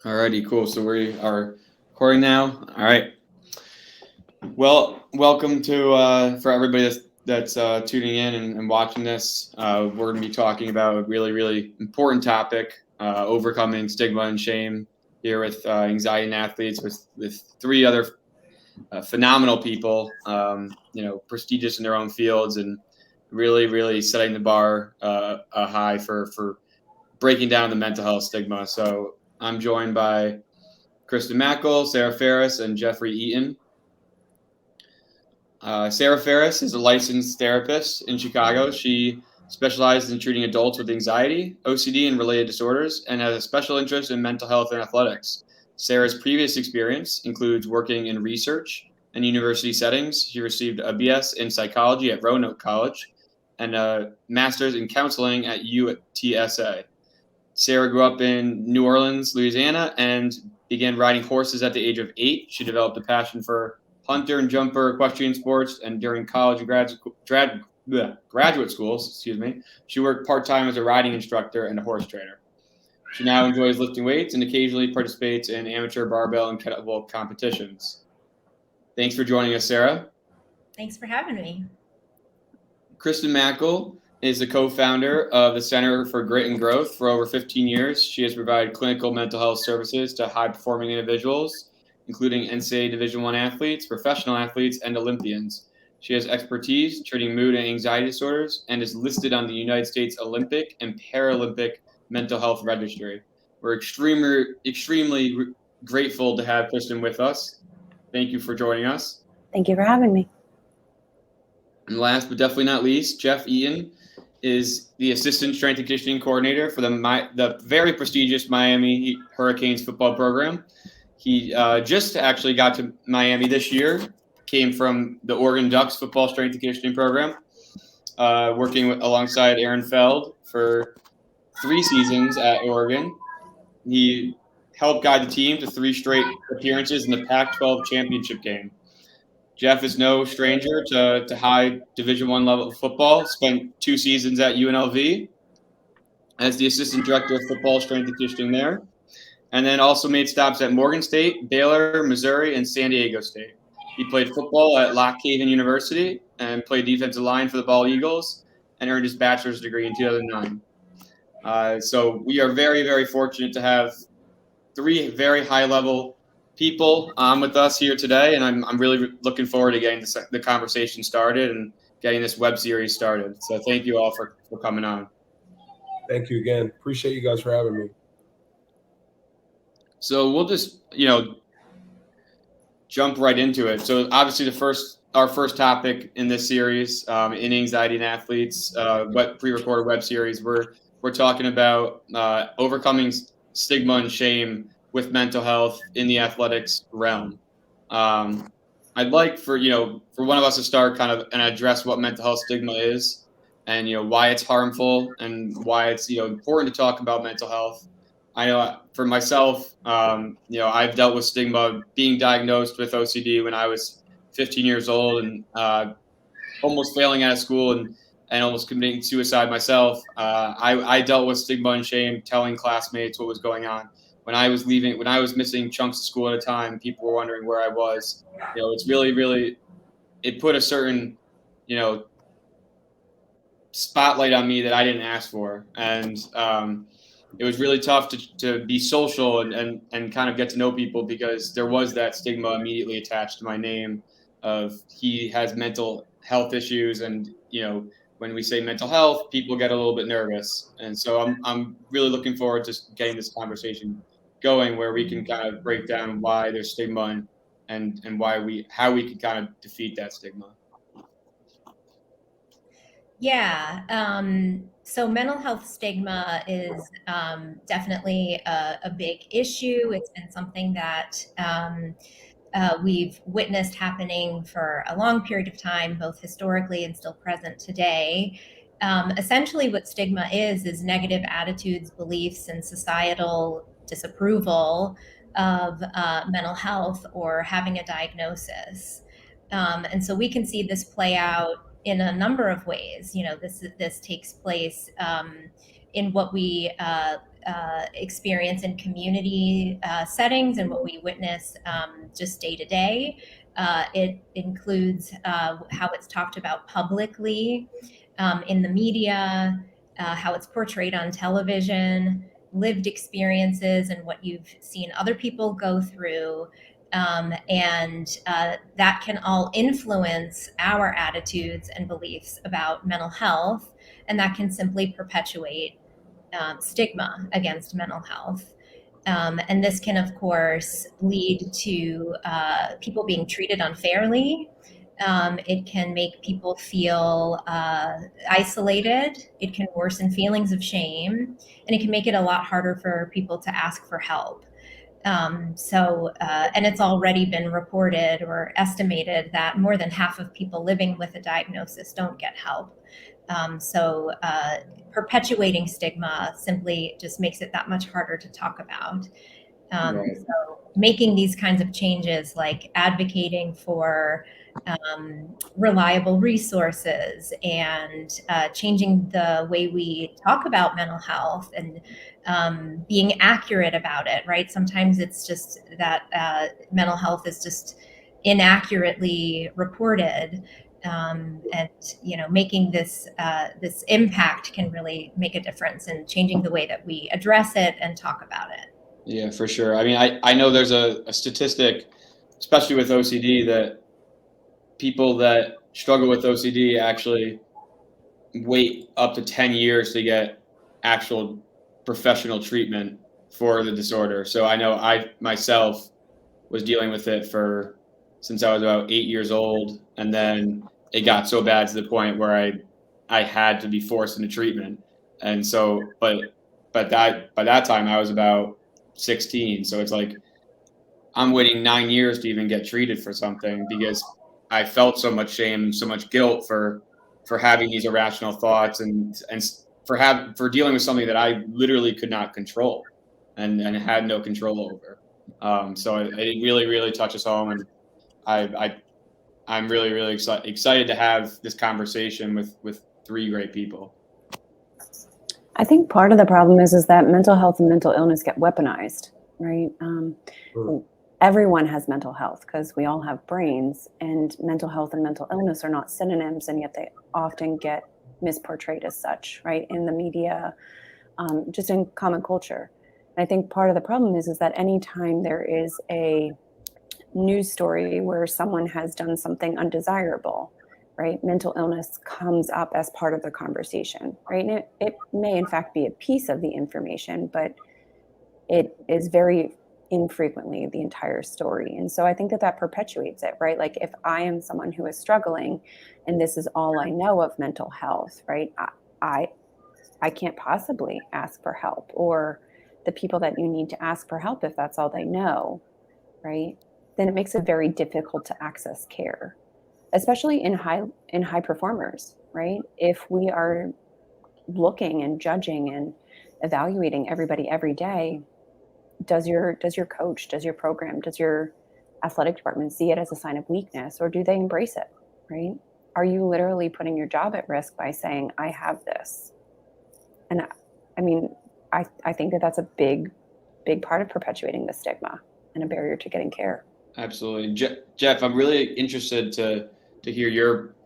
Alrighty, cool. So we are recording now. All right. Well, welcome to for everybody that's tuning in and watching this. We're going to be talking about a really important topic: overcoming stigma and shame. Here with anxiety and athletes, with three other phenomenal people, prestigious in their own fields, and really setting the bar high for breaking down the mental health stigma. So I'm joined by Kristen Mackel, Sarah Farris, and Jeffrey Eaton. Sarah Farris is a licensed therapist in Chicago. She specializes in treating adults with anxiety, OCD, and related disorders, and has a special interest in mental health and athletics. Sarah's previous experience includes working in research and university settings. She received a BS in psychology at Roanoke College and a master's in counseling at UTSA. Sarah grew up in New Orleans, Louisiana, and began riding horses at the age of 8. She developed a passion for hunter and jumper equestrian sports, and during college and graduate schools, she worked part-time as a riding instructor and a horse trainer. She now enjoys lifting weights and occasionally participates in amateur barbell and kettlebell competitions. Thanks for joining us, Sarah. Thanks for having me. Kristen Mackel is the co-founder of the Center for Grit and Growth. For over 15 years, she has provided clinical mental health services to high-performing individuals, including NCAA Division I athletes, professional athletes, and Olympians. She has expertise treating mood and anxiety disorders and is listed on the United States Olympic and Paralympic Mental Health Registry. We're extremely grateful to have Kristen with us. Thank you for joining us. Thank you for having me. And last but definitely not least, Jeff Eaton is the assistant strength and conditioning coordinator for the very prestigious Miami Hurricanes football program. He just actually got to Miami this year, came from the Oregon Ducks football strength and conditioning program, working alongside Aaron Feld for 3 seasons at Oregon. He helped guide the team to 3 straight appearances in the Pac-12 championship game. Jeff is no stranger to high Division I level football. Spent 2 seasons at UNLV as the assistant director of football strength and conditioning there, and then also made stops at Morgan State, Baylor, Missouri, and San Diego State. He played football at Lock Haven University and played defensive line for the Bald Eagles and earned his bachelor's degree in 2009. So we are very fortunate to have 3 very high-level people on with us here today, and I'm really looking forward to getting the conversation started and getting this web series started. So thank you all for coming on. Thank you again. Appreciate you guys for having me. So we'll just, jump right into it. So obviously our first topic in this series, in anxiety and athletes, pre-recorded web series, we're talking about overcoming stigma and shame with mental health in the athletics realm. I'd like for one of us to start kind of and address what mental health stigma is, and why it's harmful and why it's important to talk about mental health. I know for myself, I've dealt with stigma, being diagnosed with OCD when I was 15 years old, and almost failing out of school and almost committing suicide myself. I dealt with stigma and shame, telling classmates what was going on. When I was missing chunks of school at a time, people were wondering where I was. It's really, it put a certain, spotlight on me that I didn't ask for. And it was really tough to be social and kind of get to know people, because there was that stigma immediately attached to my name of he has mental health issues. And, when we say mental health, people get a little bit nervous. And so I'm really looking forward to getting this conversation going, where we can kind of break down why there's stigma and how we can kind of defeat that stigma. Yeah. So mental health stigma is definitely a big issue. It's been something that we've witnessed happening for a long period of time, both historically and still present today. Essentially, what stigma is negative attitudes, beliefs, and societal disapproval of mental health or having a diagnosis. And so we can see this play out in a number of ways. This takes place in what we experience in community settings and what we witness just day to day. It includes how it's talked about publicly in the media, how it's portrayed on television, lived experiences and what you've seen other people go through. And that can all influence our attitudes and beliefs about mental health, and that can simply perpetuate stigma against mental health. And this can, of course, lead to people being treated unfairly. It can make people feel isolated. It can worsen feelings of shame, and it can make it a lot harder for people to ask for help. And it's already been reported or estimated that more than half of people living with a diagnosis don't get help. Perpetuating stigma simply just makes it that much harder to talk about. Right. So making these kinds of changes, like advocating for reliable resources and changing the way we talk about mental health and being accurate about it, right? Sometimes it's just that mental health is just inaccurately reported. And making this impact can really make a difference in changing the way that we address it and talk about it. Yeah, for sure. I mean, I know there's a statistic, especially with OCD, that people that struggle with OCD actually wait up to 10 years to get actual professional treatment for the disorder. So I know I myself was dealing with it since I was about 8 years old, and then it got so bad to the point where I had to be forced into treatment. And so, but that by that time I was about 16. So it's like I'm waiting 9 years to even get treated for something because I felt so much shame, so much guilt for having these irrational thoughts and for dealing with something that I literally could not control and had no control over. So it really, really touches home, and I'm really, really excited to have this conversation with three great people. I think part of the problem is that mental health and mental illness get weaponized, right? Everyone has mental health because we all have brains, and mental health and mental illness are not synonyms, and yet they often get misportrayed as such, right? In the media, just in common culture. And I think part of the problem is that anytime there is a news story where someone has done something undesirable, right, mental illness comes up as part of the conversation, right? And it may in fact be a piece of the information, but it is very infrequently the entire story. And so I think that perpetuates it, right? Like if I am someone who is struggling and this is all I know of mental health, right? I can't possibly ask for help, or the people that you need to ask for help, if that's all they know, right? Then it makes it very difficult to access care, especially in high performers, right? If we are looking and judging and evaluating everybody every day, does your coach, does your program, does your athletic department see it as a sign of weakness, or do they embrace it, right? Are you literally putting your job at risk by saying, I have this? And I mean, I think that that's a big part of perpetuating the stigma and a barrier to getting care. Absolutely. Jeff, I'm really interested to hear your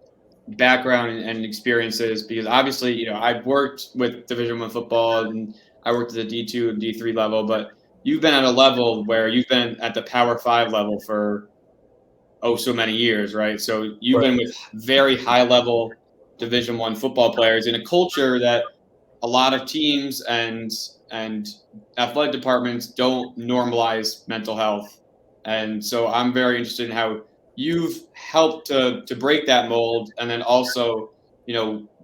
background and experiences, because obviously, I've worked with Division I football and I worked at the D2 and D3 level, but you've been at a level where you've been at the Power 5 level for so many years, right? So you've been with very high level Division I football players in a culture that a lot of teams and athletic departments don't normalize mental health. And so I'm very interested in how you've helped to break that mold, and then also,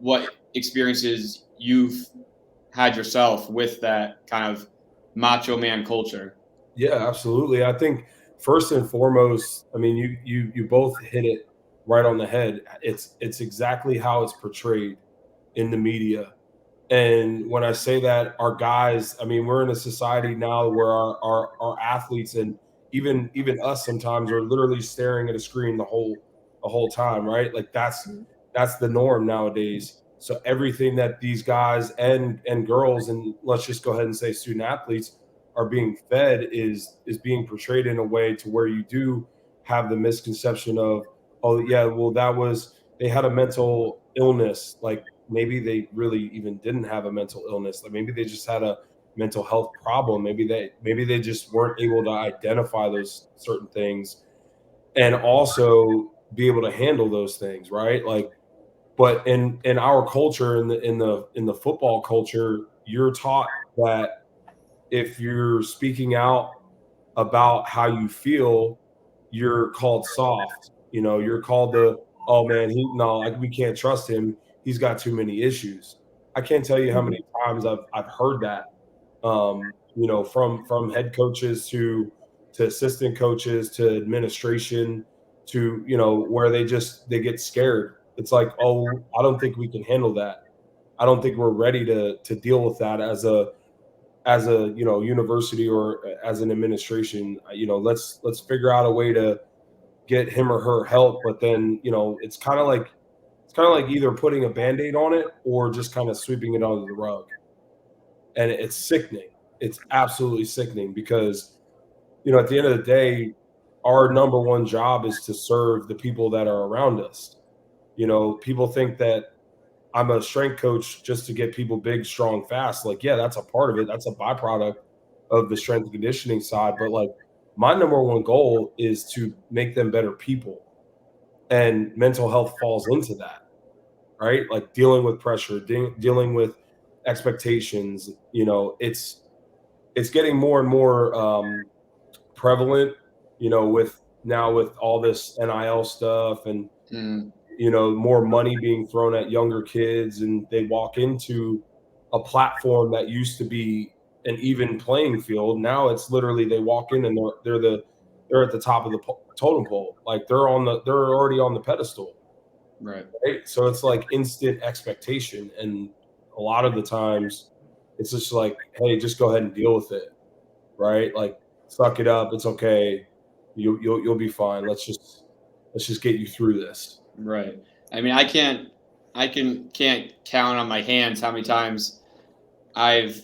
what experiences you've had yourself with that kind of macho man culture. Yeah, absolutely. I think first and foremost, I mean, you both hit it right on the head. It's exactly how it's portrayed in the media. And when I say that, our guys, I mean, we're in a society now where our athletes and even us sometimes are literally staring at a screen the whole time, right? Like that's the norm nowadays. So everything that these guys and girls, and let's just go ahead and say student athletes, are being fed is being portrayed in a way to where you do have the misconception of, oh yeah, well they had a mental illness. Like maybe they really even didn't have a mental illness. Like maybe they just had a mental health problem. Maybe they just weren't able to identify those certain things and also be able to handle those things, right? Like, but in our culture, in the football culture, you're taught that if you're speaking out about how you feel, you're called soft. You know, you're called oh man, like we can't trust him. He's got too many issues. I can't tell you how many times I've heard that, you know, from head coaches to assistant coaches to administration to, you know, where they get scared. It's like, oh, I don't think we can handle that. I don't think we're ready to deal with that as a you know, university or as an administration. You know, let's figure out a way to get him or her help. But then, you know, it's kind of like either putting a Band-Aid on it or just kind of sweeping it under the rug. And it's sickening. It's absolutely sickening because, you know, at the end of the day, our number one job is to serve the people that are around us. You know, people think that I'm a strength coach just to get people big, strong, fast. Like, yeah, that's a part of it. That's a byproduct of the strength and conditioning side. But like, my number one goal is to make them better people. And mental health falls into that, right? Like dealing with pressure, dealing with expectations. You know, it's getting more and more prevalent, you know, with all this NIL stuff and, you know, more money being thrown at younger kids, and they walk into a platform that used to be an even playing field. Now it's literally they walk in and they're at the top of the totem pole. Like they're already on the pedestal. Right. So it's like instant expectation. And a lot of the times it's just like, hey, just go ahead and deal with it. Right. Like suck it up. It's okay. You'll be fine. Let's just get you through this. Right. I mean, I can't count on my hands how many times I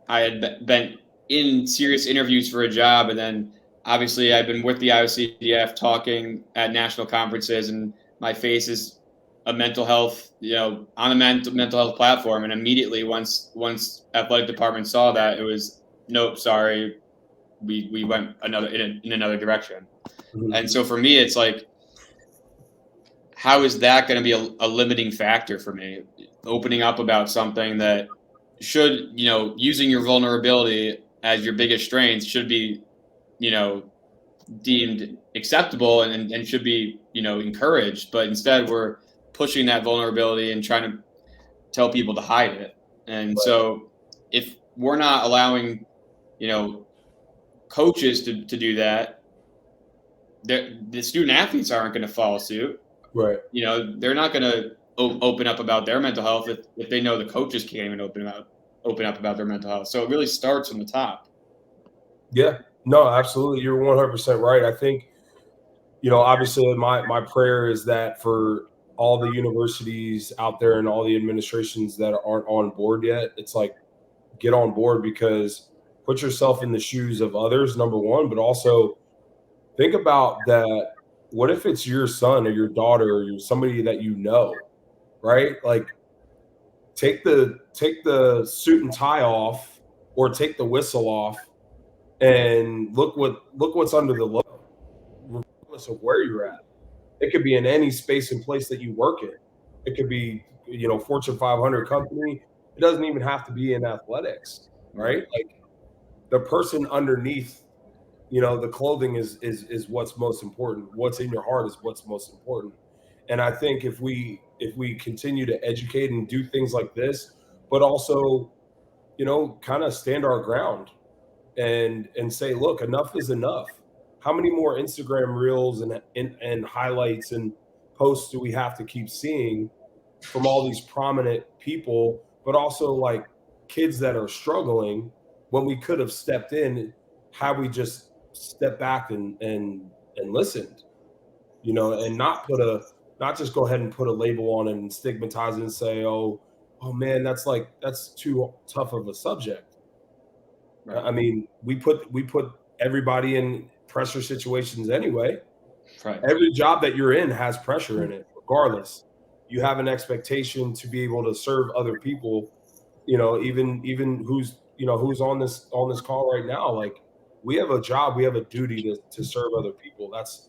had been in serious interviews for a job, and then obviously I've been with the IOCDF talking at national conferences, and my face is a mental health, you know, on a mental health platform, and immediately once athletic department saw that, it was nope, sorry, we went in another direction. Mm-hmm. And so for me, it's like, how is that going to be a limiting factor for me? Opening up about something that should, you know, using your vulnerability as your biggest strength should be, you know, deemed acceptable and should be, you know, encouraged. But instead we're pushing that vulnerability and trying to tell people to hide it. And right. So if we're not allowing, you know, coaches to do that, the student athletes aren't going to follow suit. Right. You know, they're not going to open up about their mental health if they know the coaches can't even open up about their mental health. So it really starts from the top. Yeah, no, absolutely. You're 100% right. I think, you know, obviously my prayer is that for all the universities out there and all the administrations that aren't on board yet, it's like, get on board, because put yourself in the shoes of others, number one, but also think about that. What if it's your son or your daughter or somebody that you know, right? Like take the suit and tie off, or take the whistle off, and look what's under the logo, regardless of where you're at. It could be in any space and place that you work in. It could be, you know, Fortune 500 company. It doesn't even have to be in athletics, right? Like the person underneath, you know, the clothing is what's most important. What's in your heart is what's most important. And I think if we continue to educate and do things like this, but also, you know, kind of stand our ground and say, look, enough is enough. How many more Instagram reels and highlights and posts do we have to keep seeing from all these prominent people, but also like kids that are struggling, when we could have stepped in had we just stepped back and listened, you know, and not put not just go ahead and put a label on it and stigmatize it and say, oh man, that's too tough of a subject. Right. I mean, we put everybody in pressure situations anyway. Right. Every job that you're in has pressure in it, regardless. You have an expectation to be able to serve other people, even who's on this call right now. Like, we have a job, we have a duty to serve other people. That's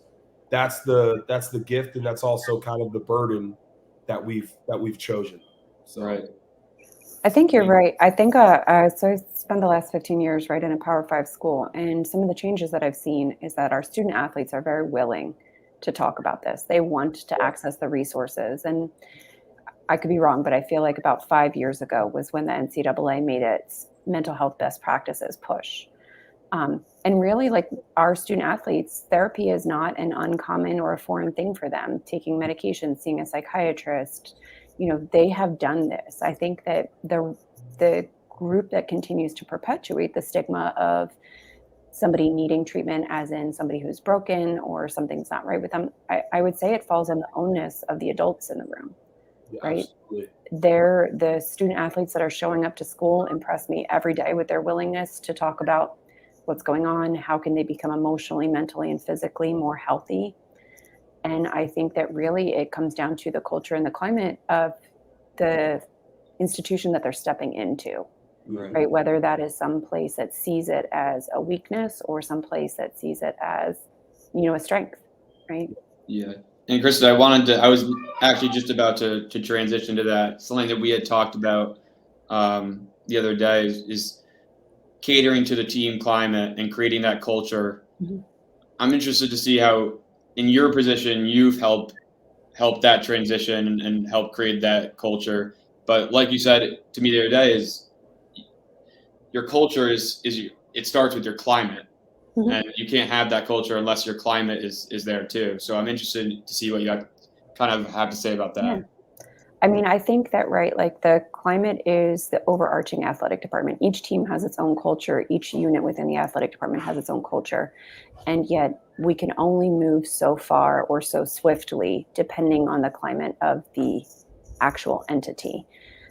the gift, and that's also kind of the burden that we've chosen. So. Right. I think you're right. I think so I spent the last 15 years right in a Power 5 school, and some of the changes that I've seen is that our student athletes are very willing to talk about this. They want to access the resources, and I could be wrong, but I feel like about 5 years ago was when the NCAA made its mental health best practices push. And really, like, our student athletes, therapy is not an uncommon or a foreign thing for them. Taking medication, seeing a psychiatrist, they have done this. I think that the group that continues to perpetuate the stigma of somebody needing treatment, as in somebody who's broken or something's not right with them, I would say it falls on the onus of the adults in the room, right? Absolutely. The student athletes that are showing up to school impress me every day with their willingness to talk about what's going on, how can they become emotionally, mentally, and physically more healthy. And I think that really it comes down to the culture and the climate of the institution that they're stepping into, right? Whether that is some place that sees it as a weakness or some place that sees it as, a strength, right? Yeah. And Kristen, I was actually just about to transition to that. Something that we had talked about the other day is catering to the team climate and creating that culture. Mm-hmm. I'm interested to see how, in your position, you've helped that transition and help create that culture. But like you said to me the other day, is your culture it starts with your climate. Mm-hmm. And you can't have that culture unless your climate is there too. So I'm interested to see what you kind of have to say about that. Yeah. I mean, I think that, right, like, the climate is the overarching athletic department. Each team has its own culture. Each unit within the athletic department has its own culture. And yet we can only move so far or so swiftly depending on the climate of the actual entity.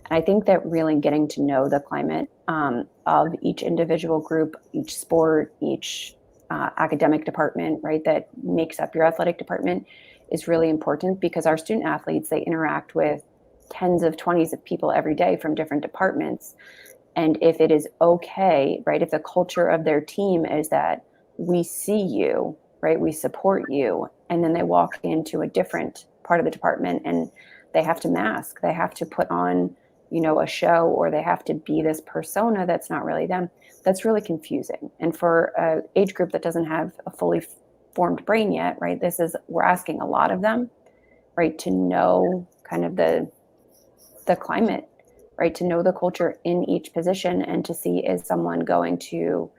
And I think that really getting to know the climate of each individual group, each sport, each academic department, right, that makes up your athletic department is really important, because our student athletes, they interact with tens of 20s of people every day from different departments. And if it is okay, right, if the culture of their team is that we see you, right, we support you, and then they walk into a different part of the department and they have to mask, they have to put on, a show, or they have to be this persona that's not really them, that's really confusing. And for an age group that doesn't have a fully formed brain yet, right, we're asking a lot of them, right, to know kind of the climate, right, to know the culture in each position, and to see, is someone going to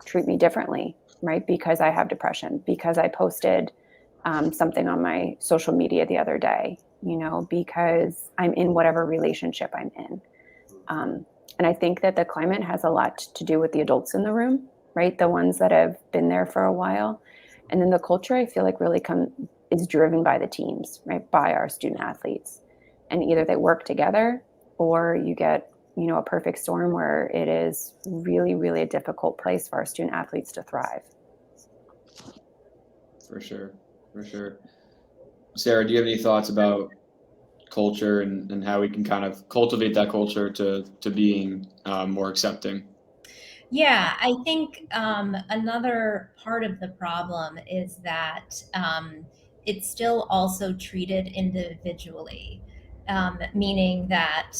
treat me differently, right, because I have depression, because I posted something on my social media the other day, because I'm in whatever relationship I'm in. And I think that the climate has a lot to do with the adults in the room, right, the ones that have been there for a while. And then the culture, I feel like, really is driven by the teams, right, by our student athletes. And either they work together, or you get, a perfect storm where it is really, really a difficult place for our student athletes to thrive. For sure. Sarah, do you have any thoughts about culture and how we can kind of cultivate that culture to being more accepting? Yeah, I think another part of the problem is that it's still also treated individually, meaning that,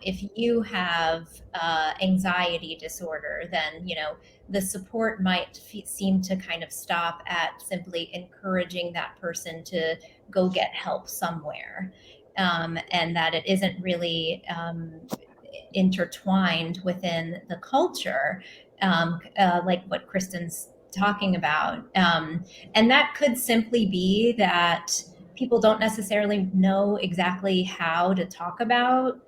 if you have anxiety disorder, then, the support might seem to kind of stop at simply encouraging that person to go get help somewhere, and that it isn't really intertwined within the culture, like what Kristen's talking about. And that could simply be that people don't necessarily know exactly how to talk about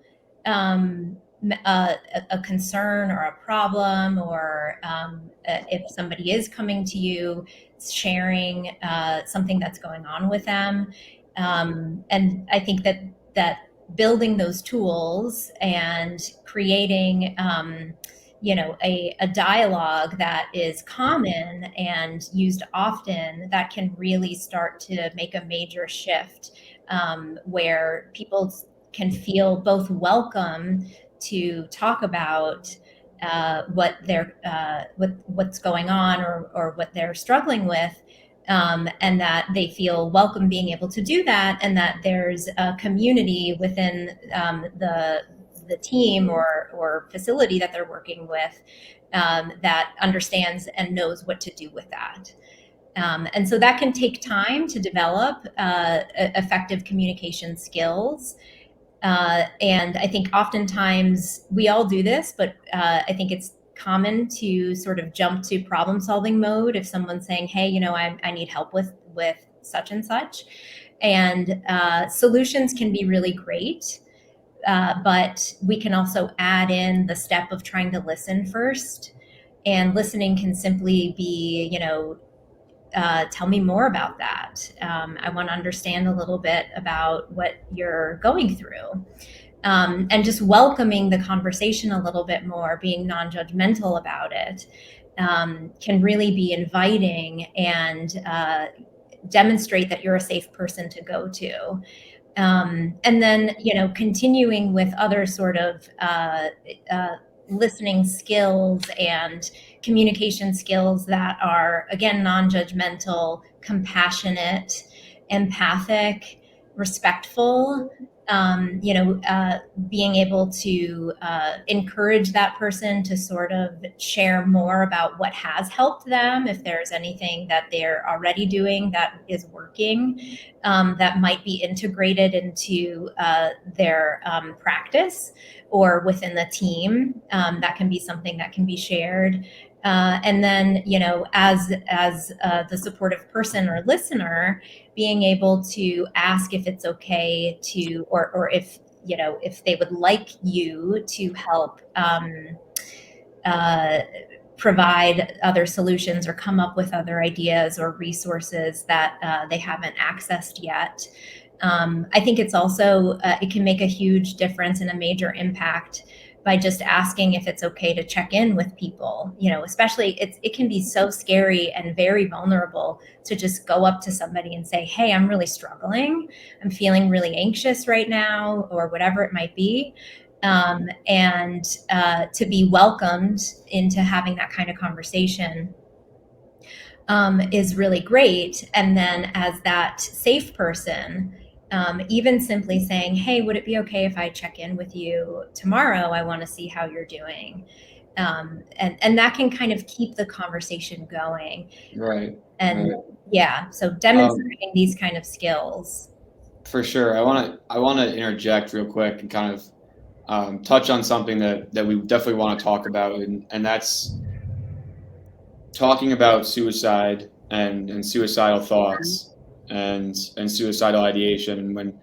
a concern or a problem, or if somebody is coming to you sharing something that's going on with them. And I think that building those tools and creating a dialogue that is common and used often, that can really start to make a major shift, where people can feel both welcome to talk about what's going on or what they're struggling with, and that they feel welcome being able to do that, and that there's a community within the team or facility that they're working with, that understands and knows what to do with that. And so that can take time to develop effective communication skills. And I think oftentimes we all do this, but I think it's common to sort of jump to problem solving mode if someone's saying, hey, I need help with such and such. And solutions can be really great, but we can also add in the step of trying to listen first. And listening can simply be, tell me more about that. I want to understand a little bit about what you're going through. And just welcoming the conversation a little bit more, being non-judgmental about it, can really be inviting and demonstrate that you're a safe person to go to. And then, continuing with other sort of listening skills and communication skills that are, again, non-judgmental, compassionate, empathic, respectful, being able to encourage that person to sort of share more about what has helped them, if there's anything that they're already doing that is working, that might be integrated into their practice or within the team. That can be something that can be shared. And then, as the supportive person or listener, being able to ask if it's okay to, or if they would like you to help provide other solutions or come up with other ideas or resources that they haven't accessed yet. I think it's also, it can make a huge difference and a major impact by just asking if it's okay to check in with people. Especially it can be so scary and very vulnerable to just go up to somebody and say, hey, I'm really struggling. I'm feeling really anxious right now, or whatever it might be. And to be welcomed into having that kind of conversation is really great. And then as that safe person, even simply saying, hey, would it be okay if I check in with you tomorrow? I want to see how you're doing. And that can kind of keep the conversation going. Right. And right. Yeah, so demonstrating these kind of skills. For sure. I want to interject real quick and kind of touch on something that we definitely want to talk about. And that's talking about suicide and suicidal thoughts and suicidal ideation. When,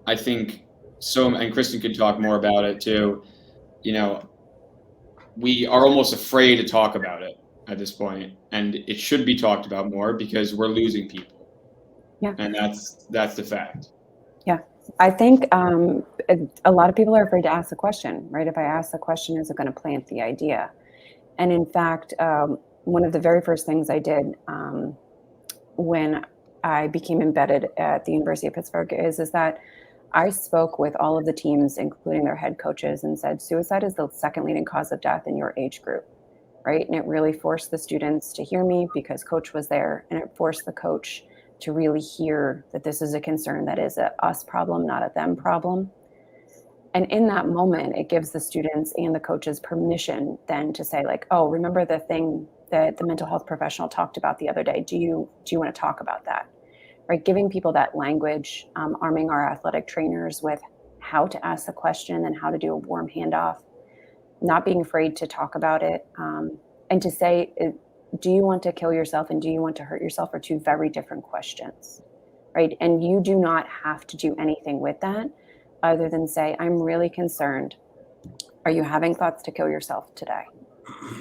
I think and Kristen could talk more about it too, we are almost afraid to talk about it at this point, and it should be talked about more because we're losing people. Yeah. And that's the fact. Yeah. I think a lot of people are afraid to ask the question, right? If I ask the question, is it going to plant the idea? And in fact, one of the very first things I did when I became embedded at the University of Pittsburgh is that I spoke with all of the teams, including their head coaches, and said, suicide is the second leading cause of death in your age group, right? And it really forced the students to hear me because coach was there, and it forced the coach to really hear that this is a concern that is a us problem, not a them problem. And in that moment, it gives the students and the coaches permission then to say, like, oh, remember the thing that the mental health professional talked about the other day? Do you want to talk about that? Right? Giving people that language, arming our athletic trainers with how to ask the question and how to do a warm handoff, not being afraid to talk about it, and to say, do you want to kill yourself and do you want to hurt yourself are two very different questions, right? And you do not have to do anything with that other than say, I'm really concerned. Are you having thoughts to kill yourself today?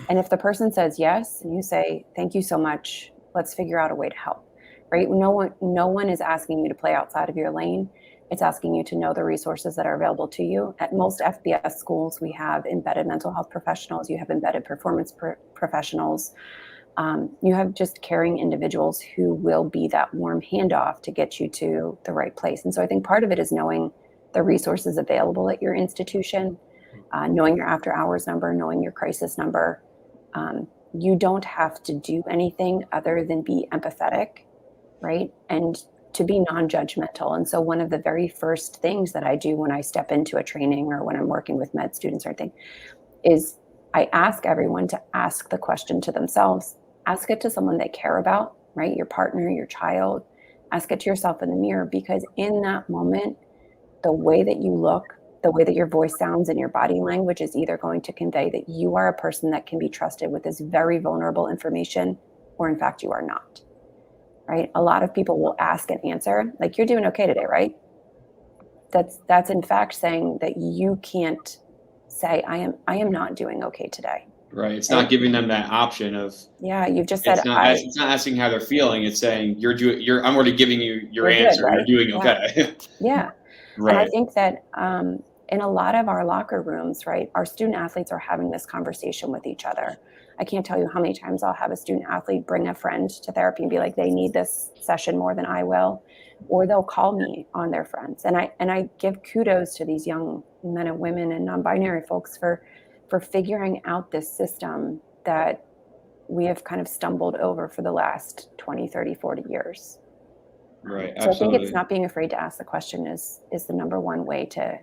And if the person says yes, and you say, thank you so much, let's figure out a way to help, right? No one is asking you to play outside of your lane. It's asking you to know the resources that are available to you. At most FBS schools, we have embedded mental health professionals. You have embedded performance professionals. You have just caring individuals who will be that warm handoff to get you to the right place. And so I think part of it is knowing the resources available at your institution, knowing your after hours number, knowing your crisis number. You don't have to do anything other than be empathetic, right? And to be non-judgmental. And so one of the very first things that I do when I step into a training or when I'm working with med students or anything is I ask everyone to ask the question to themselves, ask it to someone they care about, right? Your partner, your child, ask it to yourself in the mirror, because in that moment, the way that you look, the way that your voice sounds and your body language is either going to convey that you are a person that can be trusted with this very vulnerable information, or in fact, you are not, right? A lot of people will ask and answer, like, you're doing okay today, right? That's in fact saying that you can't say, I am not doing okay today. Right. It's not giving them that option of. Yeah, you've just said. It's not asking how they're feeling. It's saying I'm already giving you your answer. Good, right? You're doing okay. Yeah. Right. And I think that in a lot of our locker rooms, right, our student athletes are having this conversation with each other. I can't tell you how many times I'll have a student athlete bring a friend to therapy and be like, they need this session more than I will, or they'll call me on their friends. And I give kudos to these young men and women and non-binary folks for figuring out this system that we have kind of stumbled over for the last 20, 30, 40 years. Right. So Absolutely. I think it's not being afraid to ask the question is the number one way to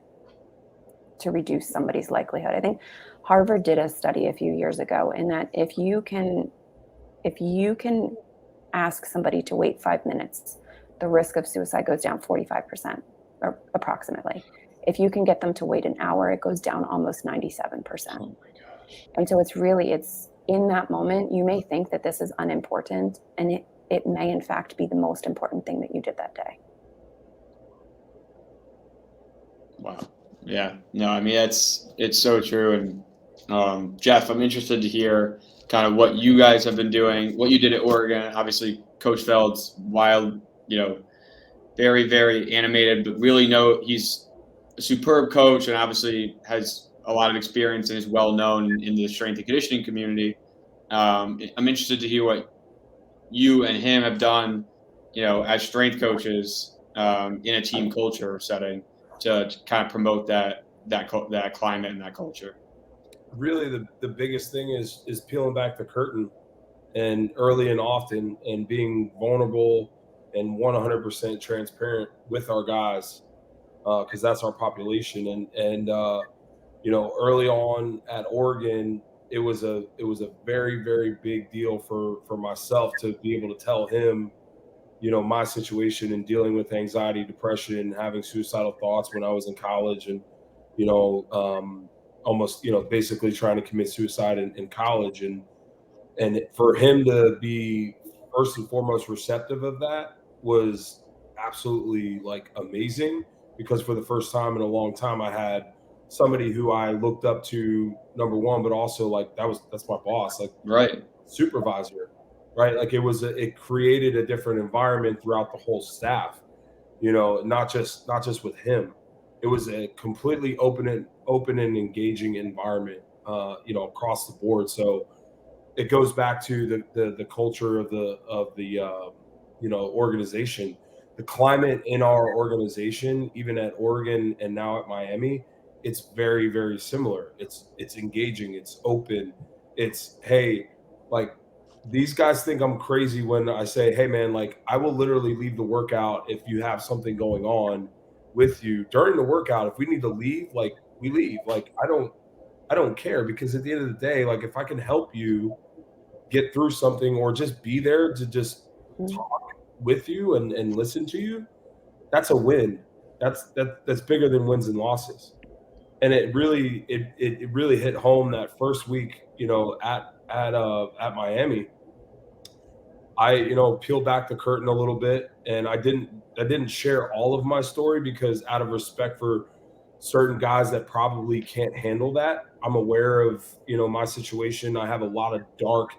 reduce somebody's likelihood. I think Harvard did a study a few years ago in that if you can ask somebody to wait 5 minutes, the risk of suicide goes down 45%, or approximately. If you can get them to wait an hour, it goes down almost 97%. Oh my gosh. And so it's in that moment, you may think that this is unimportant, and it may in fact be the most important thing that you did that day. Wow. Yeah. No, I mean, it's so true. And Jeff, I'm interested to hear kind of what you guys have been doing, what you did at Oregon. Obviously, Coach Feld's wild, very, very animated, but really he's a superb coach and obviously has a lot of experience and is well known in the strength and conditioning community. I'm interested to hear what you and him have done, as strength coaches in a team culture setting to kind of promote that climate and that culture. Really, the biggest thing is peeling back the curtain, and early and often, and being vulnerable and 100% transparent with our guys, because that's our population. And early on at Oregon, it was a very, very big deal for myself to be able to tell him, my situation and dealing with anxiety, depression, having suicidal thoughts when I was in college, and almost basically trying to commit suicide in college, and for him to be first and foremost receptive of that was absolutely amazing, because for the first time in a long time I had somebody who I looked up to, number one, but also that's my boss, right, supervisor, right? It created a different environment throughout the whole staff, not just with him. It was a completely open and engaging environment, across the board. So it goes back to the culture of the organization, the climate in our organization, even at Oregon and now at Miami. It's very, very similar. It's engaging. It's open. It's, hey, these guys think I'm crazy when I say, hey man, I will literally leave the workout if you have something going on with you during the workout. If we need to leave, we leave. I don't care, because at the end of the day, if I can help you get through something, or just be there to just talk with you and listen to you, that's a win. That's bigger than wins and losses. And it really hit home that first week, at Miami. I peeled back the curtain a little bit, and I didn't share all of my story, because out of respect for certain guys that probably can't handle that. I'm aware of my situation. I have a lot of dark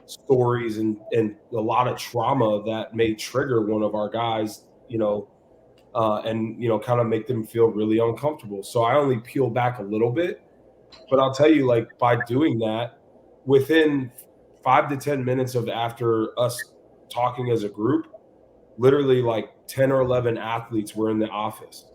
stories and a lot of trauma that may trigger one of our guys, and kind of make them feel really uncomfortable. So I only peel back a little bit, but I'll tell you, like, by doing that, within 5 to 10 minutes of after us talking as a group, literally like 10 or 11 athletes were in the office,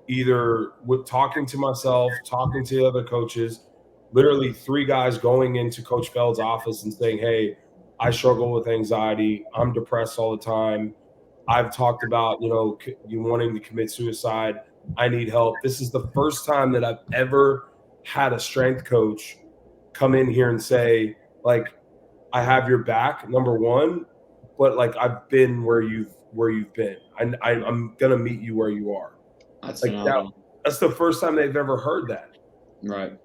either with talking to myself, talking to other coaches, literally 3 guys going into Coach Feld's office and saying, hey, I struggle with anxiety. I'm depressed all the time. I've talked about, you wanting to commit suicide. I need help. This is the first time that I've ever had a strength coach come in here and say, like, I have your back, number one, but like, I've been where you've been. I'm going to meet you where you are. That's like that's the first time they've ever heard that. Right.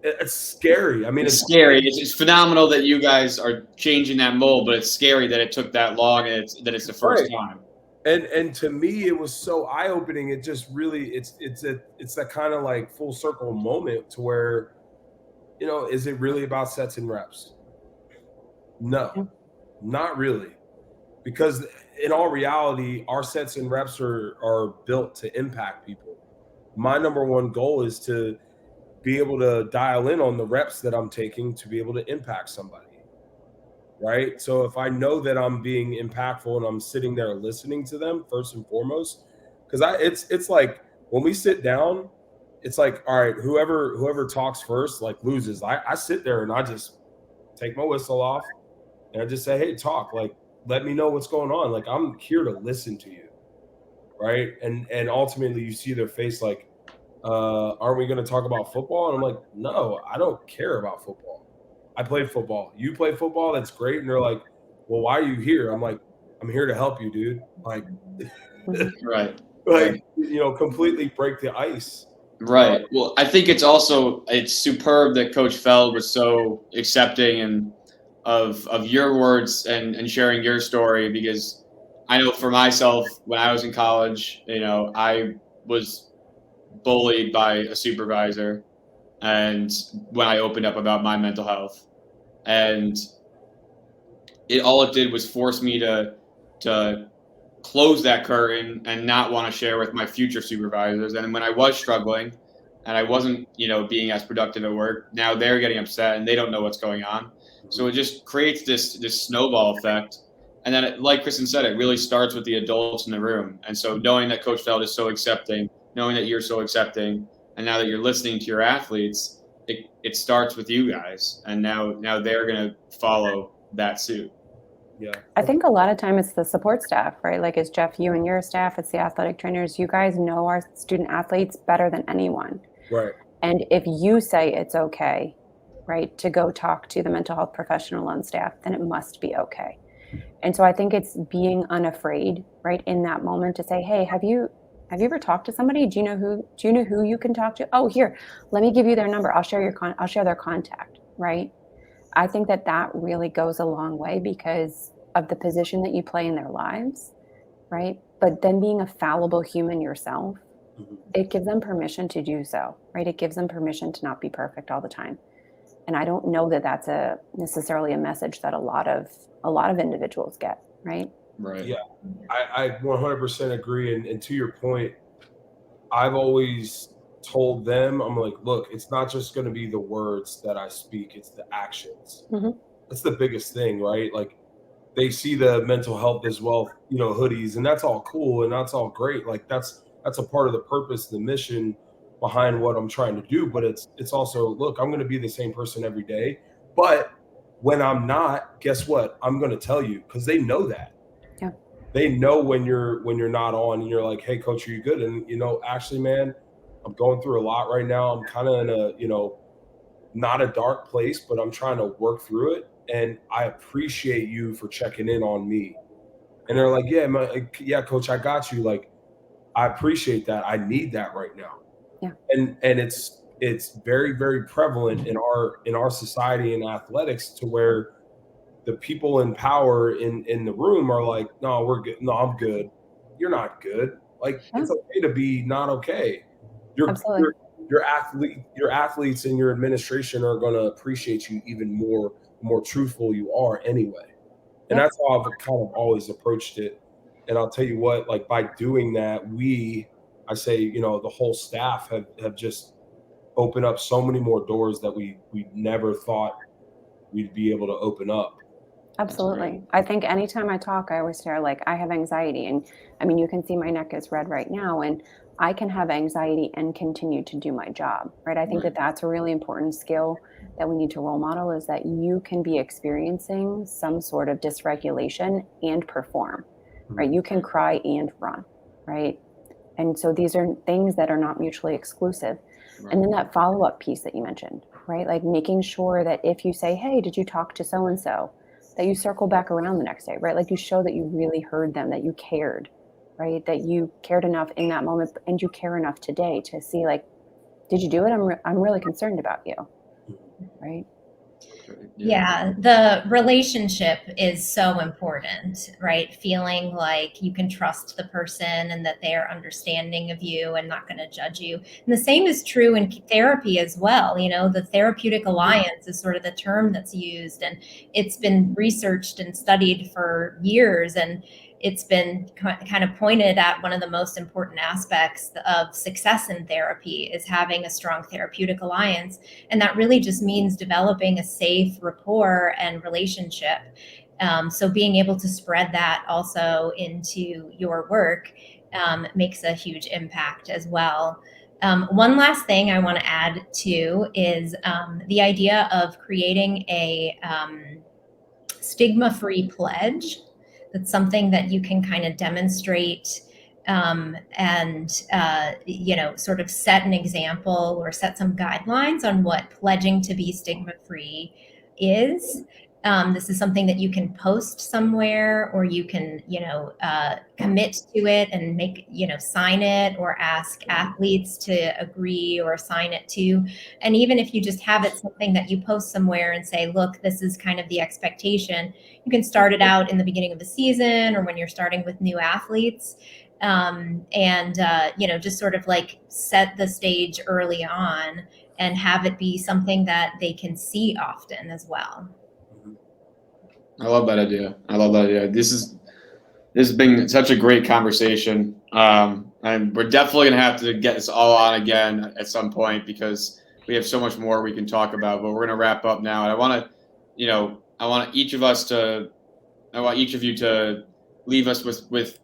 It's scary. I mean, it's scary. It's phenomenal that you guys are changing that mold, but it's scary that it took that long and that it's the first time. And to me, it was so eye-opening. It just really, it's that kind of like full circle moment to where, is it really about sets and reps? No, not really. Because in all reality, our sets and reps are built to impact people. My number one goal is to be able to dial in on the reps that I'm taking to be able to impact somebody. Right. So if I know that I'm being impactful and I'm sitting there listening to them first and foremost, because it's like when we sit down, it's like, all right, whoever talks first, like, loses. I sit there and I just take my whistle off and I just say, hey, talk, like, let me know what's going on. Like, I'm here to listen to you. Right. And ultimately you see their face like, aren't we going to talk about football? And I'm like, no, I don't care about football. I played football. You play football. That's great. And they're like, well, why are you here? I'm like, I'm here to help you, dude. Like, right. Like, completely break the ice. Right. Well, I think it's superb that Coach Feld was so accepting and of your words and sharing your story, because I know for myself, when I was in college, I was bullied by a supervisor, and when I opened up about my mental health, and all it did was force me to close that curtain and not want to share with my future supervisors. And when I was struggling and I wasn't, being as productive at work, now they're getting upset and they don't know what's going on. So it just creates this snowball effect. And then, like Kristen said, it really starts with the adults in the room. And so knowing that Coach Feld is so accepting, knowing that you're so accepting, and now that you're listening to your athletes, it starts with you guys. And now they're going to follow that suit. Yeah. I think a lot of time it's the support staff, right? Like, it's Jeff, you and your staff, it's the athletic trainers. You guys know our student athletes better than anyone. Right. And if you say it's okay, right, to go talk to the mental health professional on staff, then it must be okay. And so I think it's being unafraid, right, in that moment to say, hey, have you ever talked to somebody? Do you know who you can talk to? Oh, here, let me give you their number. I'll share their contact, right? I think that really goes a long way because of the position that you play in their lives, right? But then being a fallible human yourself, it gives them permission to do so, right? It gives them permission to not be perfect all the time. And I don't know that that's necessarily a message that a lot of individuals get, right? Right. Yeah, I 100% agree. And to your point, I've always told them, I'm like, look, it's not just going to be the words that I speak, it's the actions. That's the biggest thing, right? Like, they see the mental health as well, hoodies, and that's all cool and that's all great. Like, that's a part of the purpose, the mission behind what I'm trying to do. But it's also, look, I'm going to be the same person every day. But when I'm not, guess what? I'm going to tell you, because they know that. Yeah. They know when you're not on and you're like, hey, coach, are you good? And, actually, man, I'm going through a lot right now. I'm kind of in a, not a dark place, but I'm trying to work through it. And I appreciate you for checking in on me. And they're like, yeah, coach, I got you. Like, I appreciate that. I need that right now. Yeah. And it's very, very prevalent in our society and athletics, to where the people in power in the room are like, no, we're good. No, I'm good. You're not good. Like, it's okay to be not okay. Your athletes and your administration are going to appreciate you even more the more truthful you are anyway. And that's how I've kind of always approached it. And I'll tell you what, like by doing that, I say, you know, the whole staff have just opened up so many more doors that we never thought we'd be able to open up. Absolutely. I think anytime I talk, I always share, like, I have anxiety. And I mean, you can see my neck is red right now, and I can have anxiety and continue to do my job, right? I think that that's a really important skill that we need to role model, is that you can be experiencing some sort of dysregulation and perform, right? You can cry and run, right? And so these are things that are not mutually exclusive. And then that follow-up piece that you mentioned, right? Like making sure that if you say, hey, did you talk to so-and-so, that you circle back around the next day, right? Like you show that you really heard them, that you cared, right? That you cared enough in that moment, and you care enough today to see, like, did you do it? I'm really concerned about you, right? Yeah, the relationship is so important, right? Feeling like you can trust the person and that they are understanding of you and not going to judge you. And the same is true in therapy as well. You know, the therapeutic alliance is sort of the term that's used, and it's been researched and studied for years. And it's been kind of pointed at one of the most important aspects of success in therapy is having a strong therapeutic alliance. And that really just means developing a safe rapport and relationship. So being able to spread that also into your work makes a huge impact as well. One last thing I want to add to is the idea of creating a stigma-free pledge. That's something that you can kind of demonstrate and sort of set an example or set some guidelines on what pledging to be stigma-free is. This is something that you can post somewhere, or you can, commit to it and make, sign it, or ask athletes to agree or sign it too. And even if you just have it something that you post somewhere and say, look, this is kind of the expectation, you can start it out in the beginning of the season or when you're starting with new athletes. Just sort of like set the stage early on and have it be something that they can see often as well. I love that idea. This has been such a great conversation. And we're definitely going to have to get this all on again at some point, because we have so much more we can talk about, but we're going to wrap up now. And I want each of you to leave us with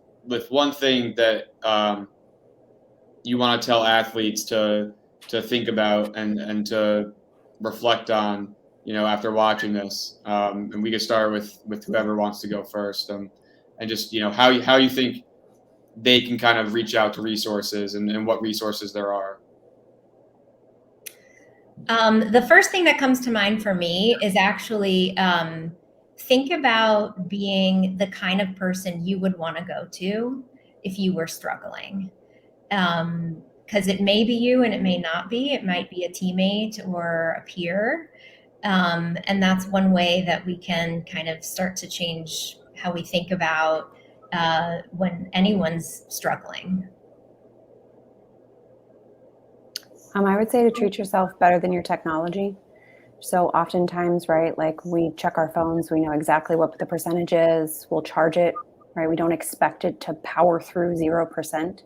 one thing that you want to tell athletes to think about and to reflect on, after watching this. And we could start with whoever wants to go first. And just, how you think they can kind of reach out to resources and what resources there are. The first thing that comes to mind for me is actually think about being the kind of person you would want to go to if you were struggling. Because it may be you and it may not be. It might be a teammate or a peer. And that's one way that we can kind of start to change how we think about when anyone's struggling. I would say to treat yourself better than your technology. So oftentimes, right, like we check our phones, we know exactly what the percentage is, we'll charge it, right? We don't expect it to power through 0%.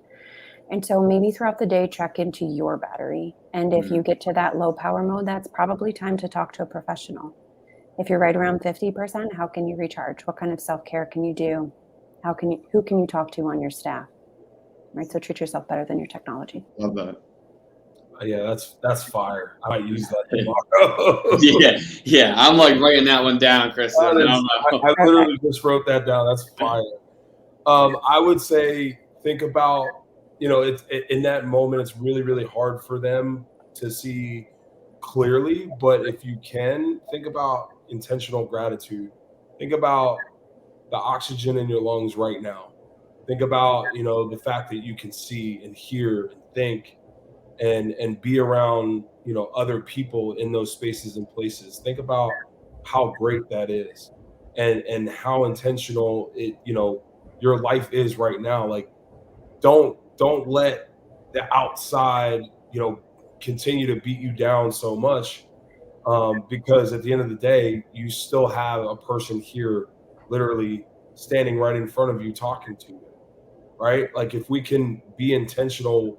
And so maybe throughout the day, check into your battery. And if you get to that low power mode, that's probably time to talk to a professional. If you're right around 50%, how can you recharge? What kind of self-care can you do? Who can you talk to on your staff? Right. So treat yourself better than your technology. Love that. Yeah, that's fire. I might use that tomorrow. yeah. I'm like writing that one down, Kristen. I literally just wrote that down. That's fire. I would say think about, in that moment, it's really, really hard for them to see clearly. But if you can, think about intentional gratitude. Think about the oxygen in your lungs right now. Think about, the fact that you can see and hear and think and be around, other people in those spaces and places. Think about how great that is and how intentional your life is right now. Like, don't let the outside, continue to beat you down so much. because at the end of the day, you still have a person here literally standing right in front of you talking to you, right? Like if we can be intentional,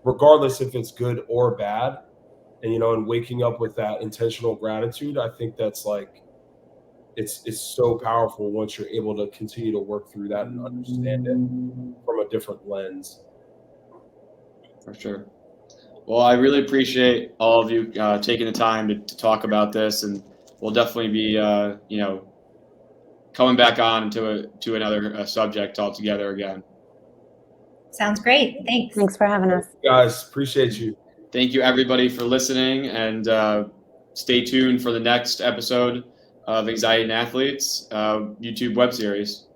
regardless if it's good or bad, and and waking up with that intentional gratitude, I think that's like it's so powerful once you're able to continue to work through that and understand it from a different lens. For sure. Well, I really appreciate all of you taking the time to talk about this, and we'll definitely be coming back on to another subject altogether again. Sounds great. Thanks. Thanks for having us. Guys, appreciate you. Thank you, everybody, for listening, and stay tuned for the next episode of Anxiety in Athletes YouTube web series.